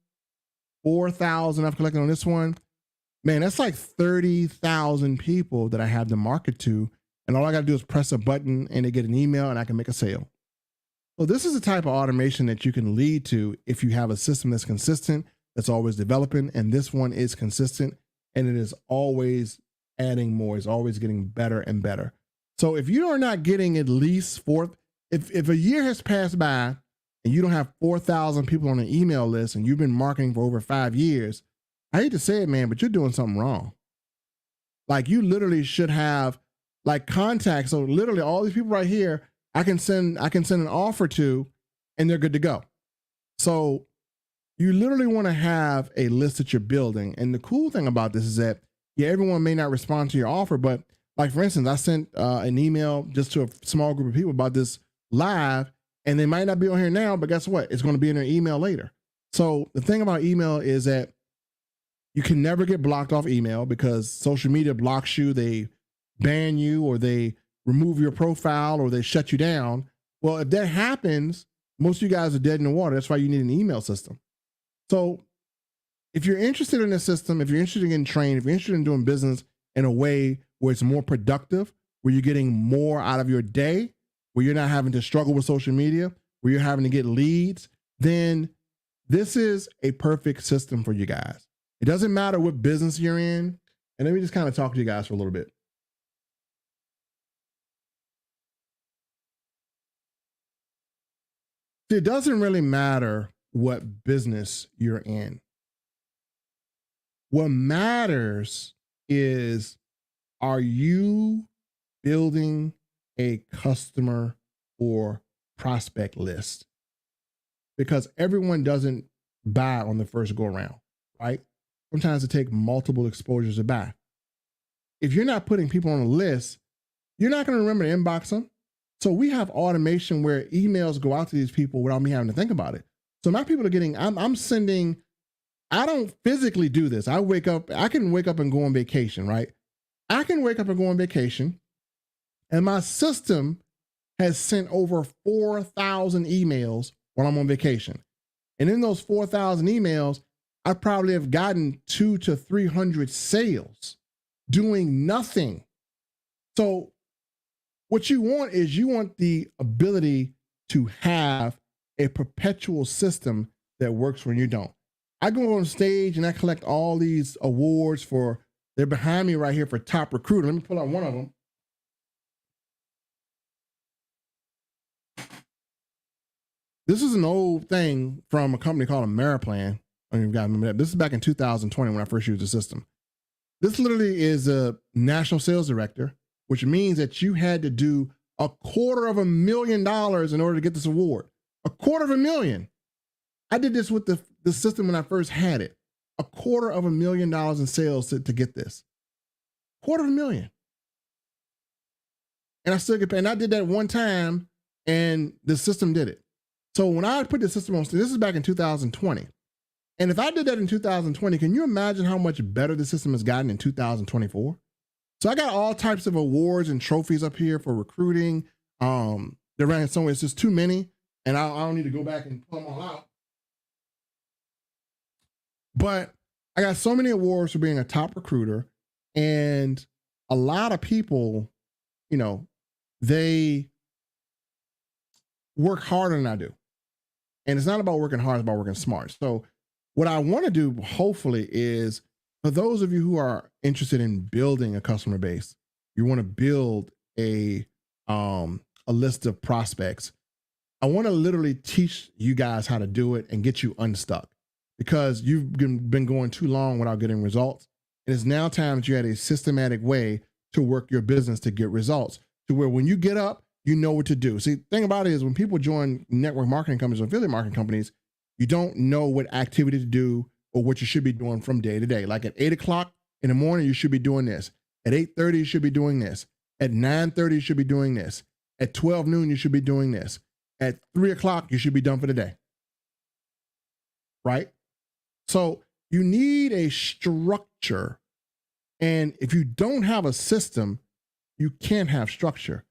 4,000 I've collected on this one. Man, that's like 30,000 people that I have to market to. And all I got to do is press a button and they get an email and I can make a sale. So this is the type of automation that you can lead to if you have a system that's consistent, that's always developing. And this one is consistent and it is always adding more. It's always getting better and better. So if you are not getting at least if a year has passed by and you don't have 4,000 people on an email list and you've been marketing for over 5 years, I hate to say it, man, but you're doing something wrong. Like, you literally should have like contacts. So literally all these people right here, I can send an offer to, and they're good to go. So you literally want to have a list that you're building. And the cool thing about this is that, yeah, everyone may not respond to your offer, but like, for instance, I sent an email just to a small group of people about this live, and they might not be on here now, but guess what? It's going to be in their email later. So the thing about email is that you can never get blocked off email because social media blocks you. They ban you, or they remove your profile, or they shut you down. Well, if that happens, most of you guys are dead in the water. That's why you need an email system. So if you're interested in this system, if you're interested in getting trained, if you're interested in doing business in a way where it's more productive, where you're getting more out of your day, where you're not having to struggle with social media, where you're having to get leads, then this is a perfect system for you guys. It doesn't matter what business you're in. And let me just kind of talk to you guys for a little bit. It doesn't really matter what business you're in. What matters is, are you building a customer or prospect list? Because everyone doesn't buy on the first go around, right? Sometimes it takes multiple exposures to buy. If you're not putting people on a list, you're not going to remember to inbox them. So we have automation where emails go out to these people without me having to think about it. So my people are getting, I'm sending, I don't physically do this. I can wake up and go on vacation, right? I can wake up and go on vacation, and my system has sent over 4,000 emails while I'm on vacation. And in those 4,000 emails, I probably have gotten 200 to 300 sales doing nothing. So what you want is, you want the ability to have a perpetual system that works when you don't. I go on stage and I collect all these awards for, they're behind me right here, for top recruiter. Let me pull out one of them. This is an old thing from a company called Ameriplan. I mean, you guys remember that. This is back in 2020 when I first used the system. This literally is a national sales director, which means that you had to do $250,000 in order to get this award. $250,000. I did this with the system when I first had it. $250,000 in sales to get this. $250,000. And I still get paid. And I did that one time, and the system did it. So when I put the system on, this is back in 2020. And if I did that in 2020, can you imagine how much better the system has gotten in 2024? So I got all types of awards and trophies up here for recruiting. They're running somewhere. It's just too many, and I don't need to go back and pull them all out. But I got so many awards for being a top recruiter, and a lot of people, you know, they work harder than I do. And it's not about working hard, it's about working smart. So what I want to do, hopefully, is, for those of you who are interested in building a customer base, you want to build a list of prospects. I want to literally teach you guys how to do it and get you unstuck, because you've been going too long without getting results. And it's now time that you had a systematic way to work your business to get results, to where when you get up, you know what to do. See, the thing about it is, when people join network marketing companies or affiliate marketing companies, you don't know what activity to do or what you should be doing from day to day. Like at 8 o'clock in the morning, you should be doing this. At 8:30, you should be doing this. At 9:30, you should be doing this. At 12 noon, you should be doing this. At 3 o'clock, you should be done for the day. Right? So you need a structure. And if you don't have a system, you can't have structure.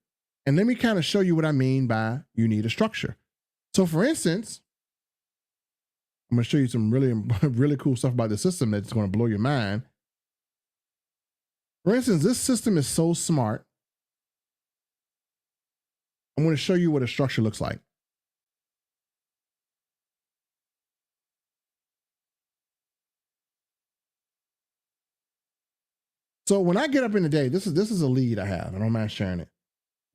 And let me kind of show you what I mean by you need a structure. So for instance, I'm going to show you some really cool stuff about the system that's going to blow your mind. For instance, this system is so smart. I'm going to show you what a structure looks like. So when I get up in the day, this is a lead I have. I don't mind sharing it.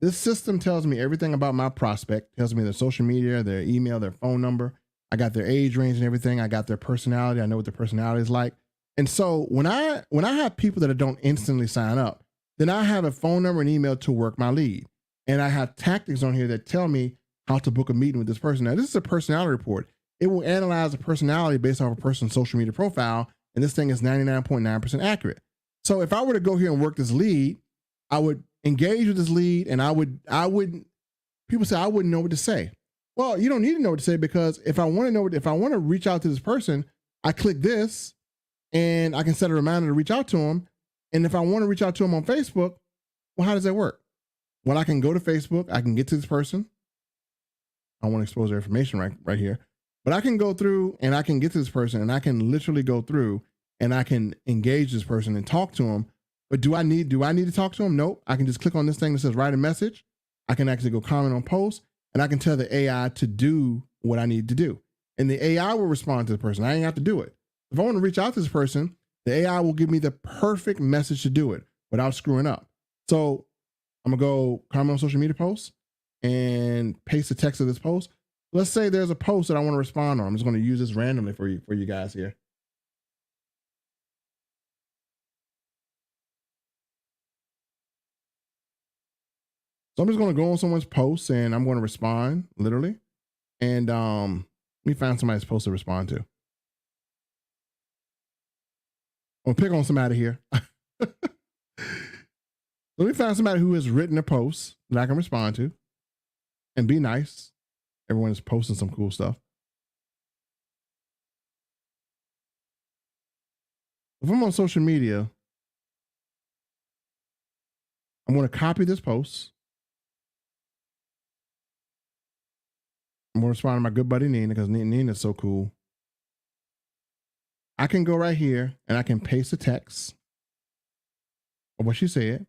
This system tells me everything about my prospect, tells me their social media, their email, their phone number. I got their age range and everything. I got their personality. I know what their personality is like. And so when I have people that don't instantly sign up, then I have a phone number and email to work my lead. And I have tactics on here that tell me how to book a meeting with this person. Now, this is a personality report. It will analyze a personality based off a person's social media profile. And this thing is 99.9% accurate. So if I were to go here and work this lead, I would engage with this lead, and I would people say I wouldn't know what to say. Well, you don't need to know what to say, because if I want to reach out to this person, I click this and I can set a reminder to reach out to them. And if I want to reach out to them on Facebook, well, how does that work? Well, I can go to Facebook, I can get to this person. I want to expose their information right here. But I can go through and I can get to this person, and I can literally go through and I can engage this person and talk to them. But do I need to talk to them? Nope. I can just click on this thing that says write a message. I can actually go comment on posts, and I can tell the AI to do what I need to do. And the AI will respond to the person. I ain't have to do it. If I want to reach out to this person, the AI will give me the perfect message to do it without screwing up. So I'm gonna go comment on social media posts and paste the text of this post. Let's say there's a post that I want to respond on. I'm just going to use this randomly for you guys here. So I'm just going to go on someone's post and I'm going to respond literally. And let me find somebody's post to respond to. I'll pick on somebody here. Let me find somebody who has written a post that I can respond to and be nice. Everyone is posting some cool stuff. If I'm on social media, I'm going to copy this post. I'm going to respond to my good buddy Nina, because Nina's so cool. I can go right here and I can paste the text of what she said.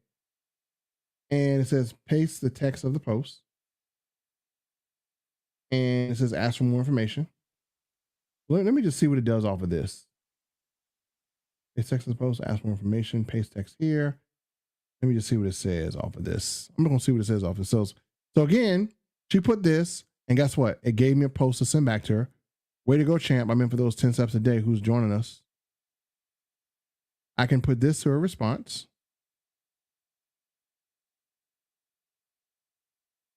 And it says paste the text of the post. And it says ask for more information. Let me just see what it does off of this. Paste text of the post, ask for more information, paste text here. Let me just see what it says off of this. I'm going to see what it says off of this. So again, she put this, and guess what? It gave me a post to send back to her. Way to go, champ. I'm in for those 10 steps a day. Who's joining us? I can put this to her response.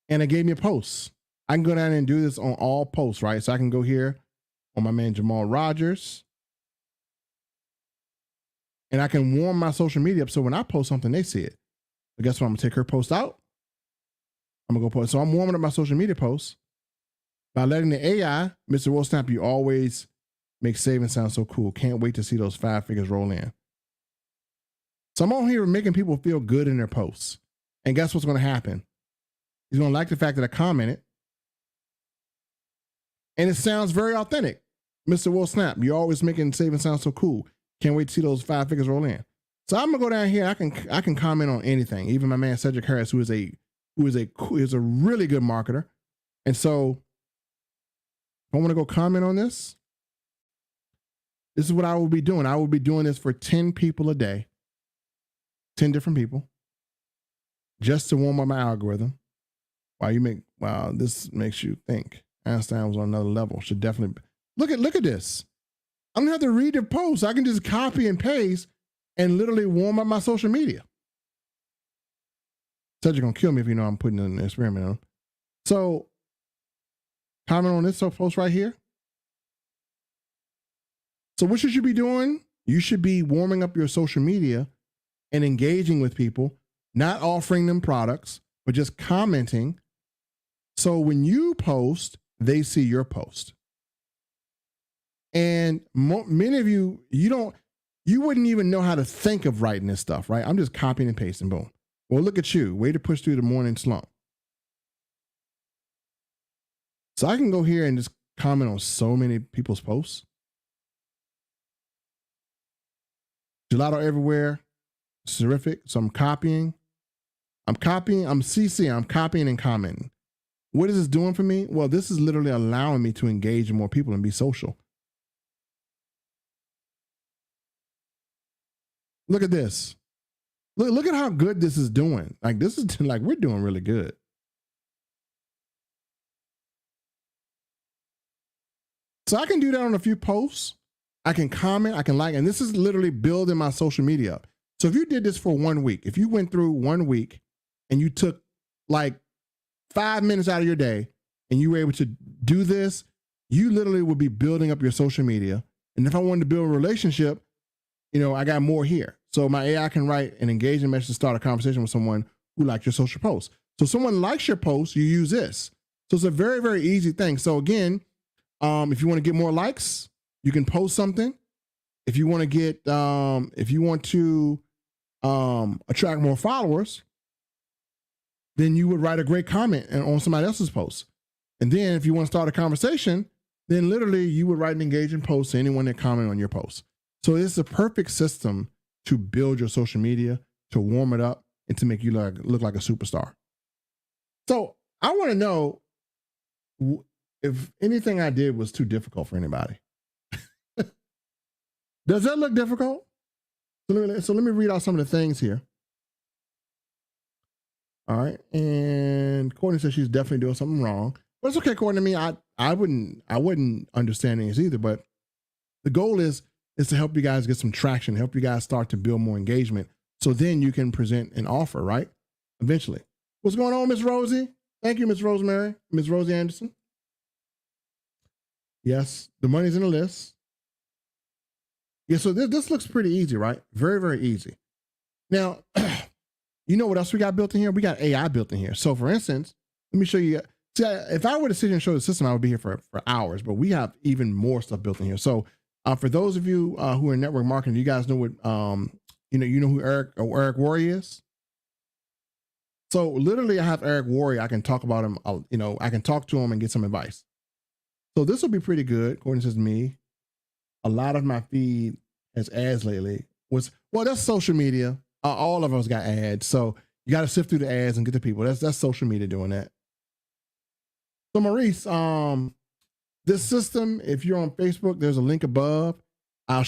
And it gave me a post. I can go down and do this on all posts, right? So I can go here on my man Jamal Rogers. And I can warm my social media up so when I post something, they see it. But guess what? I'm going to take her post out. I'm going to go post. So I'm warming up my social media posts by letting the AI, Mr. Will Snap, you always make saving sound so cool. Can't wait to see those 5 figures roll in. So I'm on here making people feel good in their posts. And guess what's going to happen? He's going to like the fact that I commented. And it sounds very authentic. Mr. Will Snap, you're always making saving sound so cool. Can't wait to see those 5 figures roll in. So I'm gonna go down here. I can comment on anything. Even my man Cedric Harris, who is a really good marketer. And so if I want to go comment on this, this is what I will be doing. I will be doing this for 10 people a day, 10 different people, just to warm up my algorithm. Wow, this makes you think. Einstein was on another level. Should definitely look at this. I don't have to read the post. I can just copy and paste and literally warm up my social media. Cedric gonna kill me if you know I'm putting an experiment on. So comment on this post right here. So what should you be doing? You should be warming up your social media and engaging with people, not offering them products, but just commenting. So when you post, they see your post. And many of you, you wouldn't even know how to think of writing this stuff, right? I'm just copying and pasting, boom. Well, look at you, way to push through the morning slump. So I can go here and just comment on so many people's posts. Gelato everywhere, it's terrific. So I'm copying, I'm CCing, I'm copying and commenting. What is this doing for me? Well, this is literally allowing me to engage with more people and be social. Look at this. Look at how good this is doing. Like this is like we're doing really good. So I can do that on a few posts. I can comment, I can like, and this is literally building my social media up. So if you did this for 1 week, if you went through 1 week and you took like 5 minutes out of your day and you were able to do this, you literally would be building up your social media. And if I wanted to build a relationship, I got more here. So my AI can write an engaging message to start a conversation with someone who liked your social post. So if someone likes your post, you use this. So it's a very, very easy thing. So again, if you want to get more likes, you can post something. If you want to get, if you want to attract more followers, then you would write a great comment on somebody else's post. And then if you want to start a conversation, then literally you would write an engaging post to anyone that commented on your post. So it's a perfect system to build your social media, to warm it up, and to make you look like a superstar. So I want to know if anything I did was too difficult for anybody. Does that look difficult? So let me read out some of the things here. All right. And Courtney says she's definitely doing something wrong. But it's okay, Courtney. I mean, I wouldn't understand these either. But the goal is to help you guys get some traction, help you guys start to build more engagement. So then you can present an offer, right? Eventually. What's going on, Miss Rosie? Thank you, Miss Rosemary, Miss Rosie Anderson. Yes, the money's in the list. Yeah, so this looks pretty easy, right? Very, very easy. Now, you know what else we got built in here? We got AI built in here. So for instance, let me show you. See, if I were to sit here and show the system, I would be here for hours, but we have even more stuff built in here. So for those of you who are in network marketing, you guys know what, you know who Eric Worre is? So literally I have Eric Worre. I can talk about him. I can talk to him and get some advice. So this will be pretty good. According to me, a lot of my feed has ads lately. Well, that's social media. All of us got ads. So you got to sift through the ads and get the people. That's social media doing that. So Maurice, this system, if you're on Facebook, there's a link above. I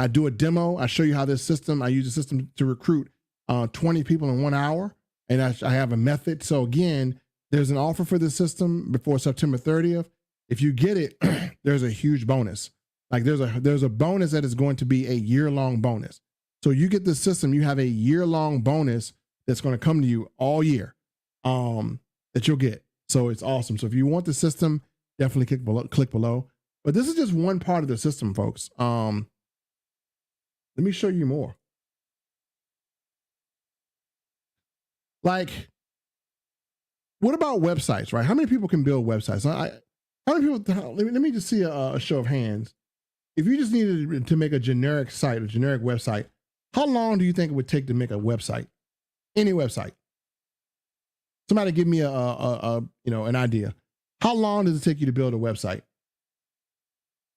do a demo. I show you how this system, I use the system to recruit 20 people in 1 hour. And I have a method. So again, there's an offer for this system before September 30th. If you get it, there's a huge bonus. Like there's a bonus that is going to be a year-long bonus. So you get this system, you have a year-long bonus that's going to come to you all year that you'll get. So it's awesome. So if you want the system, definitely click below. But this is just one part of the system, folks. Let me show you more. Like, what about websites, right? How many people can build websites? How many people, let me just see a show of hands. If you just needed to make a generic site, a generic website, how long do you think it would take to make a website? Any website? Somebody give me an idea. How long does it take you to build a website?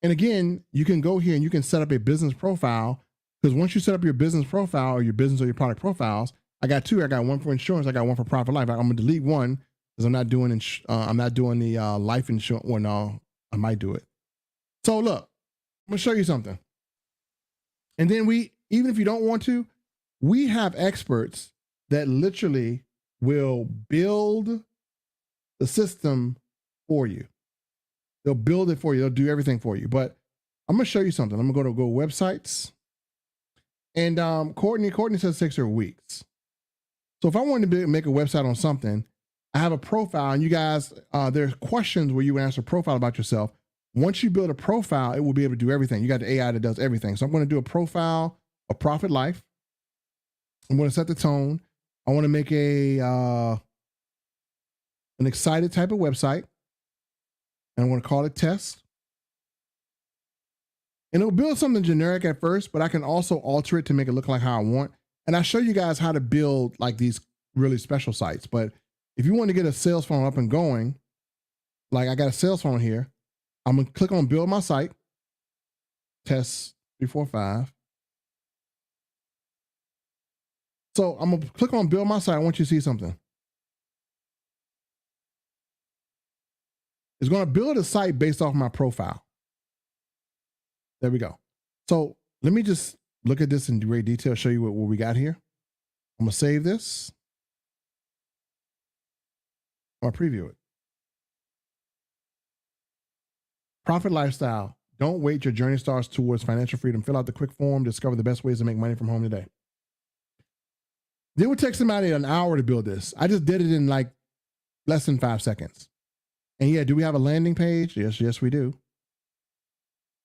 And again, you can go here and you can set up a business profile, because once you set up your business profile or your business or your product profiles, I got two. I got one for insurance. I got one for Profit Life. I'm gonna delete one because I'm not doing the life insurance. Well, no, I might do it. So look, I'm gonna show you something. And then even if you don't want to, we have experts that literally will build the system for you. They'll build it for you. They'll do everything for you. But I'm gonna show you something. I'm gonna go websites. And Courtney says 6 weeks. So if I wanted to make a website on something, I have a profile, and you guys, there's questions where you would answer a profile about yourself. Once you build a profile, it will be able to do everything. You got the AI that does everything. So I'm going to do a profile of Profit Life. I'm going to set the tone. I want to make an excited type of website. And I'm going to call it test. And it'll build something generic at first, but I can also alter it to make it look like how I want. And I show you guys how to build like these really special sites. But if you want to get a sales funnel up and going, like I got a sales funnel here, I'm going to click on build my site, test 345. So I'm going to click on build my site. I want you to see something. It's going to build a site based off my profile. There we go. So let me just look at this in great detail, show you what we got here. I'm going to save this. I'm going to preview it. Profit lifestyle. Don't wait. Your journey starts towards financial freedom. Fill out the quick form. Discover the best ways to make money from home today. It would take somebody an hour to build this. I just did it in like less than 5 seconds. And yeah, do we have a landing page? Yes, we do.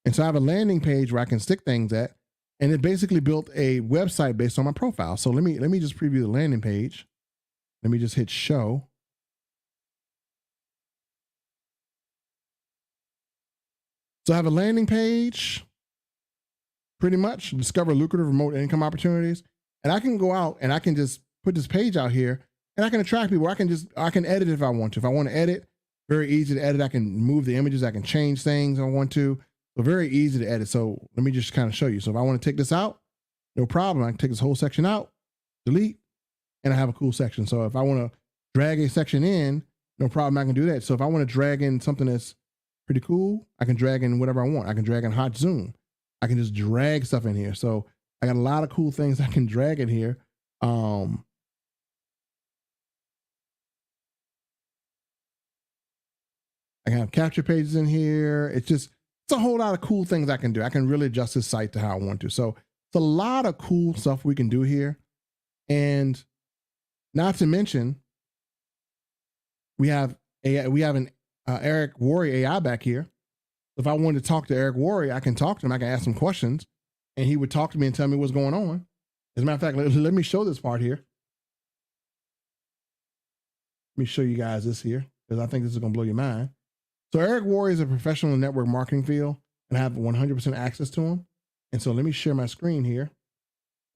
And so I have a landing page where I can stick things at, and it basically built a website based on my profile. So let me just preview the landing page. Let me just hit show. So I have a landing page, pretty much, discover lucrative remote income opportunities. And I can go out and I can just put this page out here and I can attract people. I can edit if I want to. If I want to edit, very easy to edit. I can move the images. I can change things if I want to. So very easy to edit. So let me just kind of show you. So if I want to take this out, no problem. I can take this whole section out, delete, and I have a cool section. So if I want to drag a section in, no problem. I can do that. So if I want to drag in something that's pretty cool, I can drag in whatever I want. I can drag in hot zoom. I can just drag stuff in here. So I got a lot of cool things I can drag in here. I can have capture pages in here. It's a whole lot of cool things I can do. I can really adjust this site to how I want to. So it's a lot of cool stuff we can do here. And not to mention, we have an Eric Worre AI back here. If I wanted to talk to Eric Worre, I can talk to him. I can ask him questions, and he would talk to me and tell me what's going on. As a matter of fact, let me show this part here. Let me show you guys this here, because I think this is going to blow your mind. So Eric Worre is a professional in network marketing field, and I have 100% access to him. And so let me share my screen here,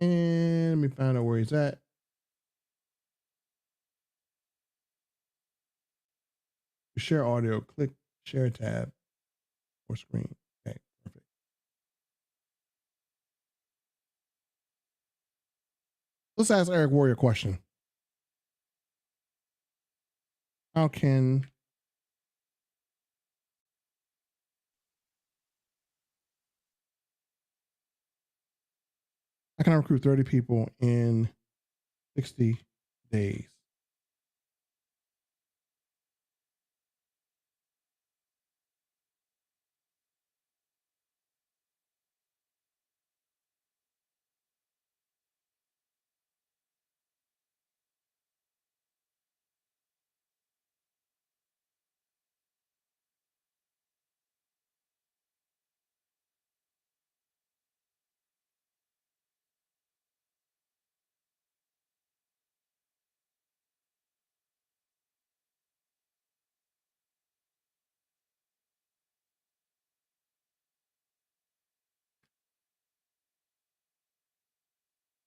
and let me find out where he's at. Share audio, click share tab or screen. Okay, perfect. Let's ask Eric Worre a question. How can I recruit 30 people in 60 days?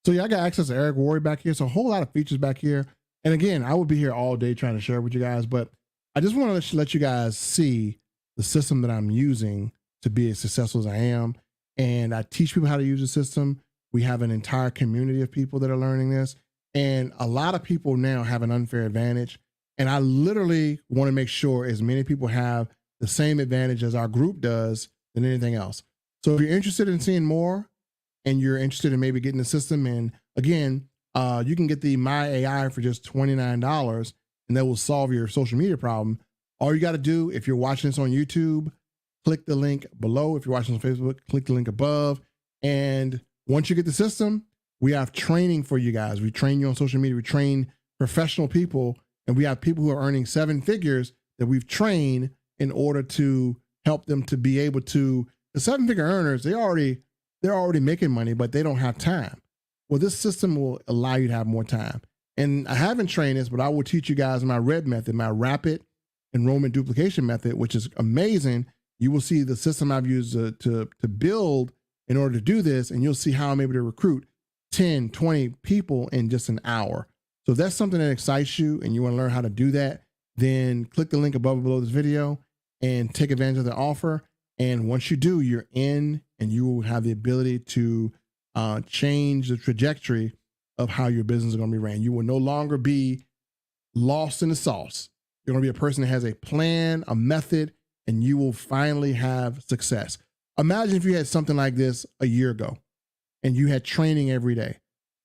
So yeah, I got access to Eric Worre back here. So a whole lot of features back here. And again, I would be here all day trying to share with you guys, but I just want to let you guys see the system that I'm using to be as successful as I am. And I teach people how to use the system. We have an entire community of people that are learning this. And a lot of people now have an unfair advantage. And I literally want to make sure as many people have the same advantage as our group does than anything else. So if you're interested in seeing more, and you're interested in maybe getting the system, and again, you can get the My AI for just $29, and that will solve your social media problem. All you got to do, if you're watching this on YouTube, click the link below. If you're watching on Facebook, click the link above. And once you get the system, we have training for you guys. We train you on social media. We train professional people, and we have people who are earning 7 figures that we've trained in order to help them to be able to, the 7-figure earners, they're already making money, but they don't have time. Well, this system will allow you to have more time. And I haven't trained this, but I will teach you guys my RED method, my rapid enrollment duplication method, which is amazing. You will see the system I've used to build in order to do this, and you'll see how I'm able to recruit 10, 20 people in just an hour. So if that's something that excites you and you want to learn how to do that, then click the link above or below this video and take advantage of the offer. And once you do, you're in, and you will have the ability to change the trajectory of how your business is going to be ran. You will no longer be lost in the sauce. You're going to be a person that has a plan, a method, and you will finally have success. Imagine if you had something like this a year ago and you had training every day.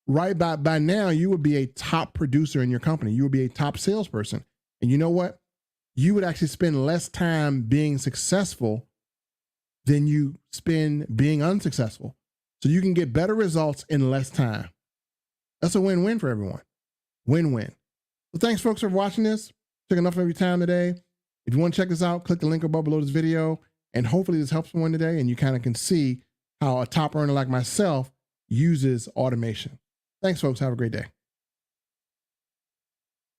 right by now, you would be a top producer in your company. You would be a top salesperson. And you know what? You would actually spend less time being successful than you spend being unsuccessful. So you can get better results in less time. That's a win-win for everyone. Win-win. So thanks, folks, for watching this. Took enough of your time today. If you want to check this out, click the link above below this video. And hopefully this helps someone today and you kind of can see how a top earner like myself uses automation. Thanks, folks. Have a great day.